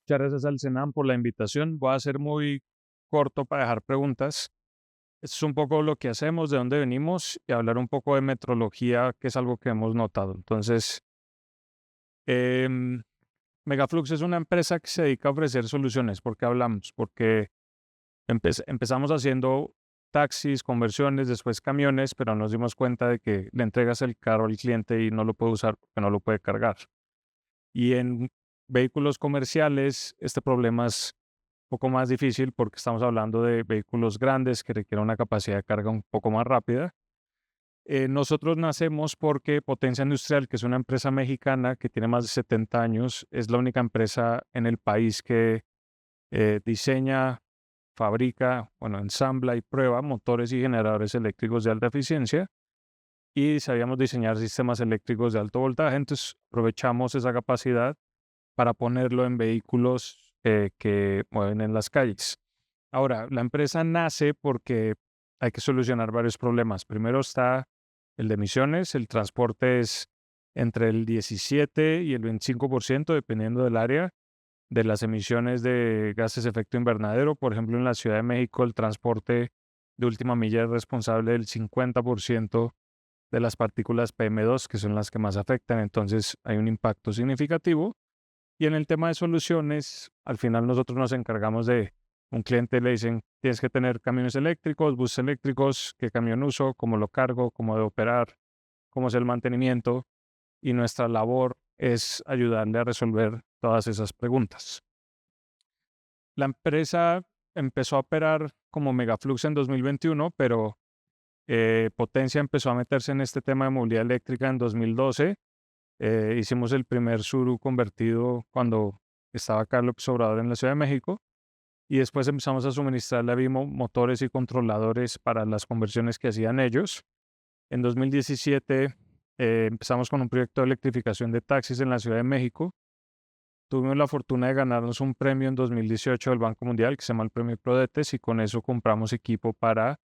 Muchas gracias al Senam por la invitación. Voy a ser muy corto para dejar preguntas. Esto es un poco lo que hacemos, de dónde venimos y hablar un poco de metrología, que es algo que hemos notado. Entonces, em, Megaflux es una empresa que se dedica a ofrecer soluciones. ¿Por qué hablamos? Porque empezamos haciendo taxis, conversiones, después camiones, pero nos dimos cuenta de que le entregas el carro al cliente y no lo puede usar porque no lo puede cargar. Y en vehículos comerciales, este problema es poco más difícil porque estamos hablando de vehículos grandes que requieren una capacidad de carga un poco más rápida. Nosotros nacemos porque Potencia Industrial, que es una empresa mexicana que tiene más de 70 años, es la única empresa en el país que diseña, fabrica, bueno, ensambla y prueba motores y generadores eléctricos de alta eficiencia y sabíamos diseñar sistemas eléctricos de alto voltaje, entonces aprovechamos esa capacidad para ponerlo en vehículos que mueven en las calles. Ahora, la empresa nace porque hay que solucionar varios problemas. Primero está el de emisiones. El transporte es entre el 17 y el 25%, dependiendo del área, de las emisiones de gases de efecto invernadero. Por ejemplo, en la Ciudad de México, el transporte de última milla es responsable del 50% de las partículas PM2, que son las que más afectan. Entonces, hay un impacto significativo. Y en el tema de soluciones, al final nosotros nos encargamos de un cliente, le dicen, tienes que tener camiones eléctricos, buses eléctricos, qué camión uso, cómo lo cargo, cómo de operar, cómo es el mantenimiento. Y nuestra labor es ayudarle a resolver todas esas preguntas. La empresa empezó a operar como Megaflux en 2021, pero Potencia empezó a meterse en este tema de movilidad eléctrica en 2012. Hicimos el primer Suru convertido cuando estaba Carlos Obrador en la Ciudad de México y después empezamos a suministrarle a Vimo motores y controladores para las conversiones que hacían ellos. En 2017 empezamos con un proyecto de electrificación de taxis en la Ciudad de México. Tuvimos la fortuna de ganarnos un premio en 2018 del Banco Mundial que se llama el Premio Prodetes y con eso compramos equipo para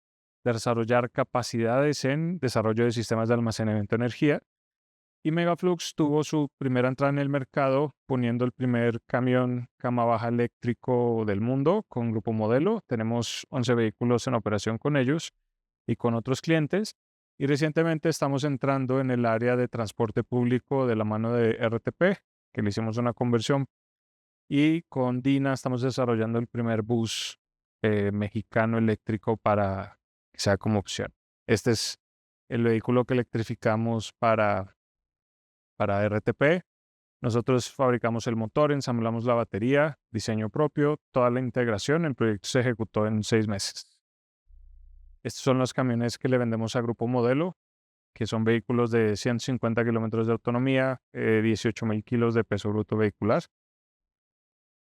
desarrollar capacidades en desarrollo de sistemas de almacenamiento de energía. Y Megaflux tuvo su primera entrada en el mercado poniendo el primer camión cama baja eléctrico del mundo con Grupo Modelo. Tenemos 11 vehículos en operación con ellos y con otros clientes. Y recientemente estamos entrando en el área de transporte público de la mano de RTP, que le hicimos una conversión. Y con Dina estamos desarrollando el primer bus mexicano eléctrico para que sea como opción. Este es el vehículo que electrificamos para RTP. Nosotros fabricamos el motor, ensamblamos la batería, diseño propio, toda la integración. El proyecto se ejecutó en 6 meses. Estos son los camiones que le vendemos a Grupo Modelo, que son vehículos de 150 kilómetros de autonomía, 18,000 kilos de peso bruto vehicular.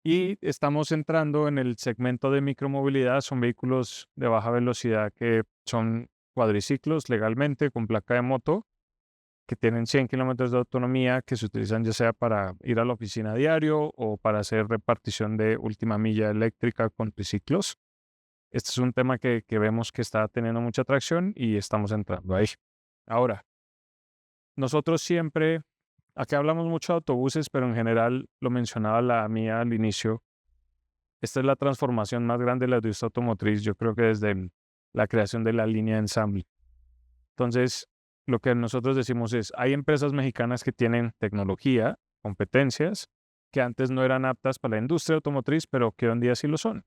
Y estamos entrando en el segmento de micromovilidad. Son vehículos de baja velocidad que son cuadriciclos legalmente con placa de moto que tienen 100 kilómetros de autonomía, que se utilizan ya sea para ir a la oficina a diario o para hacer repartición de última milla eléctrica con triciclos. Este es un tema que vemos que está teniendo mucha atracción y estamos entrando ahí. Ahora, nosotros siempre, aquí hablamos mucho de autobuses, pero en general lo mencionaba la mía al inicio, esta es la transformación más grande de la industria automotriz, yo creo que desde la creación de la línea de ensamble. Entonces, lo que nosotros decimos es, hay empresas mexicanas que tienen tecnología, competencias, que antes no eran aptas para la industria automotriz, pero que hoy en día sí lo son.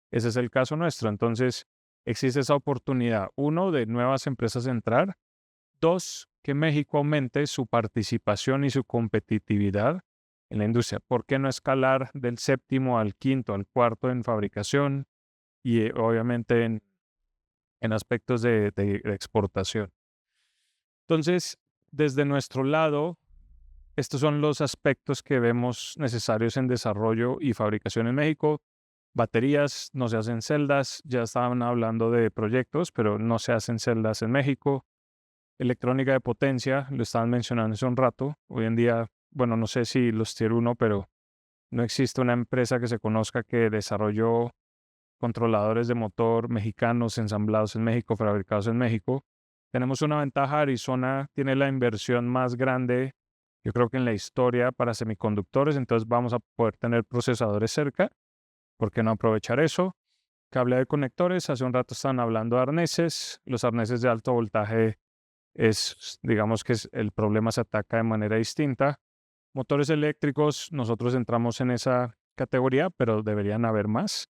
Ese es el caso nuestro. Entonces, existe esa oportunidad, uno, de nuevas empresas entrar, dos, que México aumente su participación y su competitividad en la industria. ¿Por qué no escalar del séptimo al quinto, al cuarto en fabricación y obviamente en aspectos de exportación? Entonces, desde nuestro lado, estos son los aspectos que vemos necesarios en desarrollo y fabricación en México. Baterías, no se hacen celdas, ya estaban hablando de proyectos, pero no se hacen celdas en México. Electrónica de potencia, lo estaban mencionando hace un rato. Hoy en día, bueno, no sé si los Tier 1, pero no existe una empresa que se conozca que desarrolló controladores de motor mexicanos ensamblados en México, fabricados en México. Tenemos una ventaja, Arizona tiene la inversión más grande yo creo que en la historia para semiconductores, entonces vamos a poder tener procesadores cerca. ¿Por qué no aprovechar eso? Cable de conectores, hace un rato estaban hablando de arneses. Los arneses de alto voltaje digamos que el problema se ataca de manera distinta. Motores eléctricos, nosotros entramos en esa categoría, pero deberían haber más.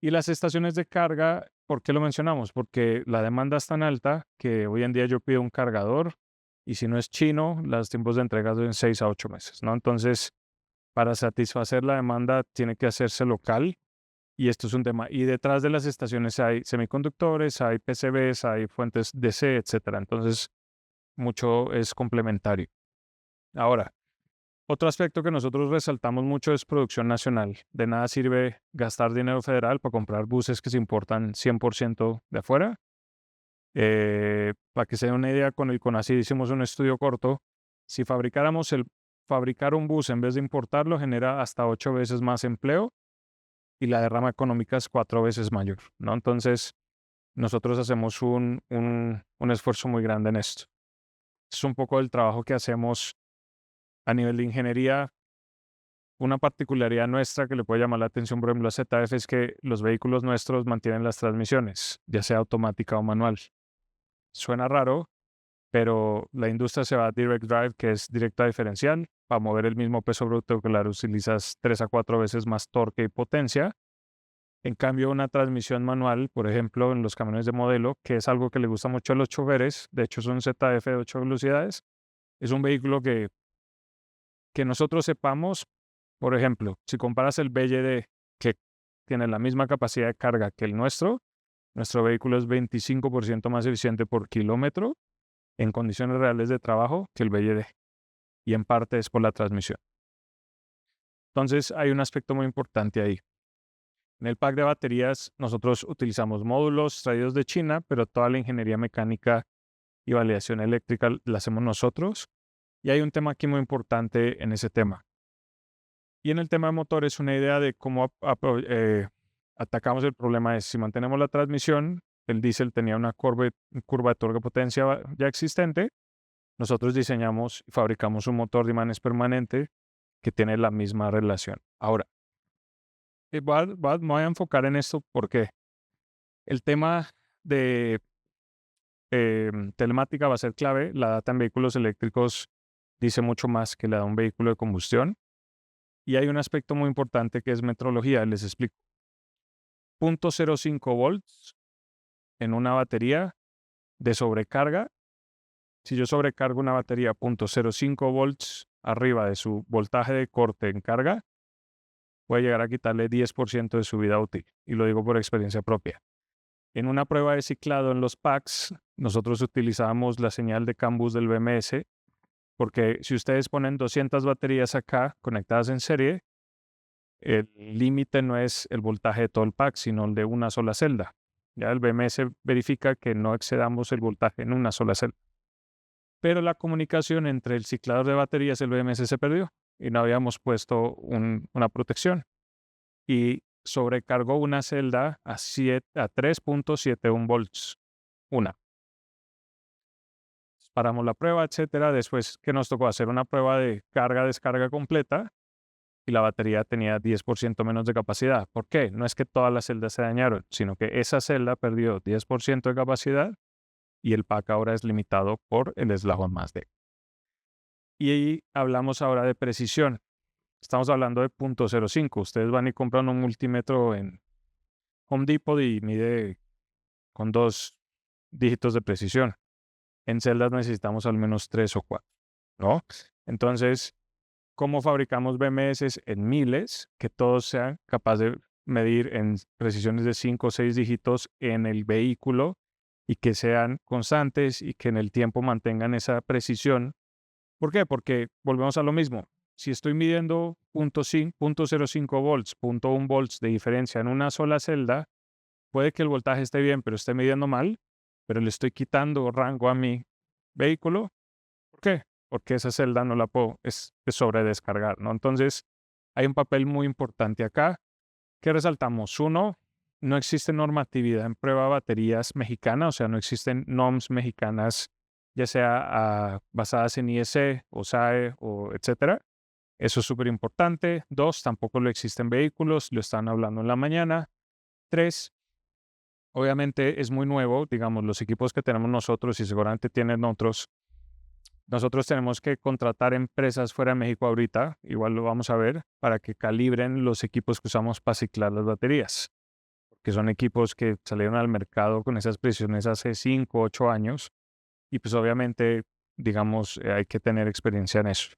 Y las estaciones de carga, ¿por qué lo mencionamos? Porque la demanda es tan alta que hoy en día yo pido un cargador y si no es chino, los tiempos de entrega son 6 a 8 meses, ¿no? Entonces, para satisfacer la demanda tiene que hacerse local y esto es un tema. Y detrás de las estaciones hay semiconductores, hay PCBs, hay fuentes DC, etcétera. Entonces, mucho es complementario. Ahora, otro aspecto que nosotros resaltamos mucho es producción nacional. De nada sirve gastar dinero federal para comprar buses que se importan 100% de afuera. Para que se den una idea, con el CONACYT hicimos un estudio corto. Si fabricar un bus en vez de importarlo genera hasta 8 veces más empleo y la derrama económica es 4 veces mayor, ¿no? Entonces, nosotros hacemos un esfuerzo muy grande en esto. Es un poco del trabajo que hacemos a nivel de ingeniería. Una particularidad nuestra que le puede llamar la atención, por ejemplo, a ZF es que los vehículos nuestros mantienen las transmisiones, ya sea automática o manual. Suena raro, pero la industria se va a Direct Drive, que es directa diferencial. Para mover el mismo peso bruto, claro, utilizas 3 a 4 veces más torque y potencia. En cambio, una transmisión manual, por ejemplo, en los camiones de modelo, que es algo que le gusta mucho a los choferes, de hecho es un ZF de 8 velocidades, es un vehículo que nosotros sepamos, por ejemplo, si comparas el BYD, que tiene la misma capacidad de carga que el nuestro vehículo es 25% más eficiente por kilómetro en condiciones reales de trabajo que el BYD. Y en parte es por la transmisión. Entonces, hay un aspecto muy importante ahí. En el pack de baterías, nosotros utilizamos módulos traídos de China, pero toda la ingeniería mecánica y validación eléctrica la hacemos nosotros. Y hay un tema aquí muy importante en ese tema. Y en el tema de motores, una idea de cómo atacamos el problema es, si mantenemos la transmisión, el diésel tenía una curva de torque-potencia ya existente, nosotros diseñamos y fabricamos un motor de imanes permanente que tiene la misma relación. Ahora, me voy a enfocar en esto porque el tema de telemática va a ser clave. La data en vehículos eléctricos dice mucho más que la de un vehículo de combustión. Y hay un aspecto muy importante que es metrología. Les explico. 0.05 volts en una batería de sobrecarga. Si yo sobrecargo una batería 0.05 volts arriba de su voltaje de corte en carga, puede llegar a quitarle 10% de su vida útil. Y lo digo por experiencia propia. En una prueba de ciclado en los packs, nosotros utilizamos la señal de CAN bus del BMS, porque si ustedes ponen 200 baterías acá conectadas en serie, el límite no es el voltaje de todo el pack, sino el de una sola celda. Ya el BMS verifica que no excedamos el voltaje en una sola celda. Pero la comunicación entre el ciclador de baterías y el BMS se perdió y no habíamos puesto una protección. Y sobrecargó una celda a 3.71 volts. Paramos la prueba, etcétera. Después, ¿qué nos tocó? Hacer una prueba de carga-descarga completa y la batería tenía 10% menos de capacidad. ¿Por qué? No es que todas las celdas se dañaron, sino que esa celda perdió 10% de capacidad y el pack ahora es limitado por el eslabón más débil. Y ahí hablamos ahora de precisión. Estamos hablando de 0.05. Ustedes van y compran un multímetro en Home Depot y mide con 2 dígitos de precisión. En celdas necesitamos al menos 3 o 4, ¿no? Entonces, ¿cómo fabricamos BMS en miles que todos sean capaces de medir en precisiones de 5 o 6 dígitos en el vehículo y que sean constantes y que en el tiempo mantengan esa precisión? ¿Por qué? Porque volvemos a lo mismo. Si estoy midiendo 0.05 volts, 0.1 volts de diferencia en una sola celda, puede que el voltaje esté bien, pero esté midiendo mal, pero le estoy quitando rango a mi vehículo. ¿Por qué? Porque esa celda no la puedo, es sobredescargar, ¿no? Entonces, hay un papel muy importante acá. ¿Qué resaltamos? Uno, no existe normatividad en prueba de baterías mexicana, o sea, no existen NOMS mexicanas ya sea basadas en IEC o SAE o etcétera. Eso es súper importante. 2, tampoco lo existen vehículos, lo están hablando en la mañana. 3, obviamente es muy nuevo, digamos, los equipos que tenemos nosotros y seguramente tienen otros. Nosotros tenemos que contratar empresas fuera de México ahorita, igual lo vamos a ver, para que calibren los equipos que usamos para ciclar las baterías, que son equipos que salieron al mercado con esas precisiones hace 5, 8 años y pues obviamente, digamos, hay que tener experiencia en eso.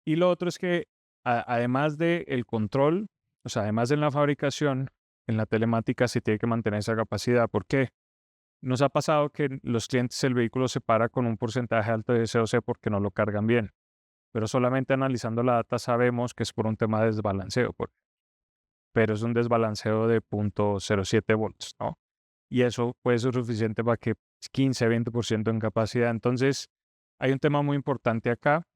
Y lo otro es que además del control, o sea, además de la fabricación, en la telemática se tiene que mantener esa capacidad. ¿Por qué? Nos ha pasado que los clientes el vehículo se para con un porcentaje alto de COC porque no lo cargan bien, pero solamente analizando la data sabemos que es por un tema de desbalanceo, pero es un desbalanceo de 0.07 volts, ¿no? Y eso puede ser suficiente para que 15, 20% en capacidad. Entonces, hay un tema muy importante acá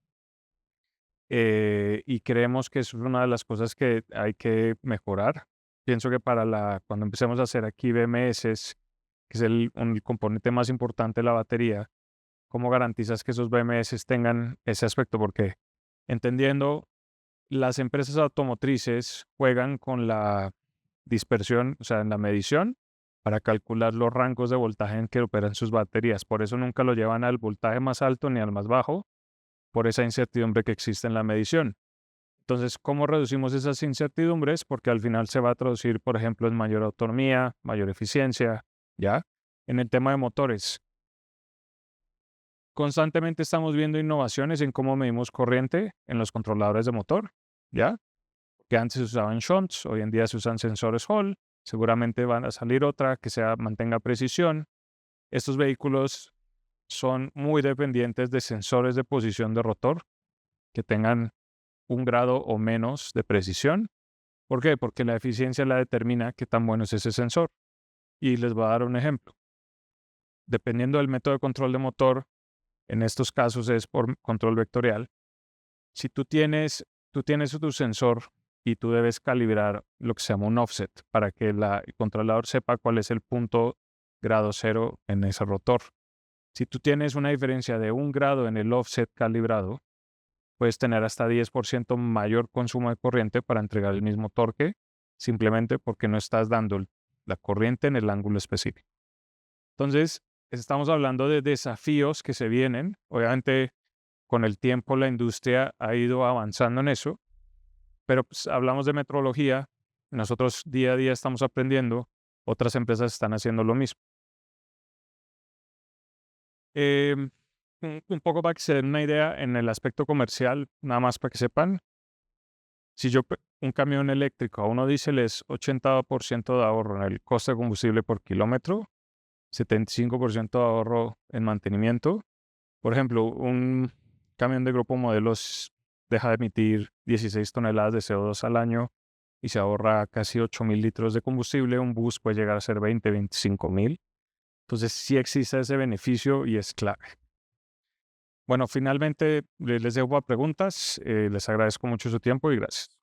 y creemos que eso es una de las cosas que hay que mejorar. Pienso que cuando empecemos a hacer aquí BMS, que es el componente más importante de la batería, ¿cómo garantizas que esos BMS tengan ese aspecto? Porque entendiendo, las empresas automotrices juegan con la dispersión, o sea, en la medición, para calcular los rangos de voltaje en que operan sus baterías. Por eso nunca lo llevan al voltaje más alto ni al más bajo, por esa incertidumbre que existe en la medición. Entonces, ¿cómo reducimos esas incertidumbres? Porque al final se va a traducir, por ejemplo, en mayor autonomía, mayor eficiencia, ¿ya? En el tema de motores, constantemente estamos viendo innovaciones en cómo medimos corriente en los controladores de motor, ¿ya? Que antes se usaban shunts, hoy en día se usan sensores Hall, seguramente van a salir otra que mantenga precisión. Estos vehículos son muy dependientes de sensores de posición de rotor que tengan 1 grado o menos de precisión. ¿Por qué? Porque la eficiencia la determina qué tan bueno es ese sensor. Y les voy a dar un ejemplo. Dependiendo del método de control de motor, en estos casos es por control vectorial. Si tú tienes tu sensor y tú debes calibrar lo que se llama un offset para que el controlador sepa cuál es el punto grado cero en ese rotor. Si tú tienes una diferencia de 1 grado en el offset calibrado, puedes tener hasta 10% mayor consumo de corriente para entregar el mismo torque, simplemente porque no estás dando la corriente en el ángulo específico. Entonces, estamos hablando de desafíos que se vienen. Obviamente, con el tiempo la industria ha ido avanzando en eso, pero pues, hablamos de metrología, nosotros día a día estamos aprendiendo, otras empresas están haciendo lo mismo. Em, un poco para que se den una idea en el aspecto comercial, nada más para que sepan, si un camión eléctrico a uno diésel es 80% de ahorro en el coste de combustible por kilómetro, 75% de ahorro en mantenimiento. Por ejemplo, un camión de grupo modelos deja de emitir 16 toneladas de CO2 al año y se ahorra casi 8.000 litros de combustible. Un bus puede llegar a ser 20, 25.000. Entonces sí existe ese beneficio y es clave. Bueno, finalmente les dejo a preguntas. Les agradezco mucho su tiempo y gracias.